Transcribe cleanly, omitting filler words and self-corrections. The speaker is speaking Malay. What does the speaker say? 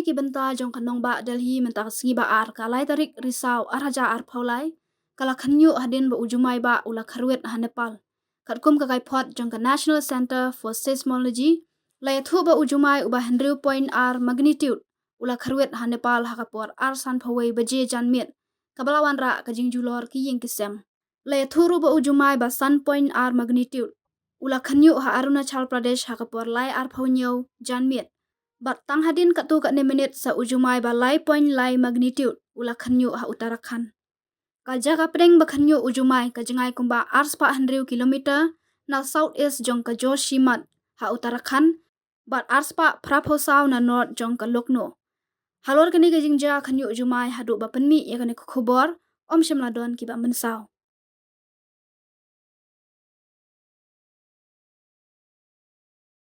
ki benta jong kanong ba Delhi mentak singi ba ar kalai tarik risau araja ar paulai kala khanyu hadin ba ujumai ba ula kharwet ha Nepal katkum ka kai phot jong ka National Center for Seismology lai thu ba ujumai uba 100 point r magnitude ula kharwet ha Nepal ha kapor ar san phawai baje janmet kabalawan ra ka jingjulor ki ying kisem lai thu ru ba ujumai ba san point r magnitude ula khanyu ha Arunachal Pradesh ha kapor lai ar phawnyo janmet bat tang hadin katu ka ne minute sa ujumai ba lai point lai magnitude ula khanyu ha Uttarakhand ka jaga preng ba khanyu ujumai ka jangai kumba arspa 100 kilometer na south east jong ka Joshimat ha Uttarakhand bat arspa Phraphosau na north jong ka Lucknow halor kani ka jingja khanyu ujumai hadu ba penmi ya kani khubor om shimla don ki ba mensau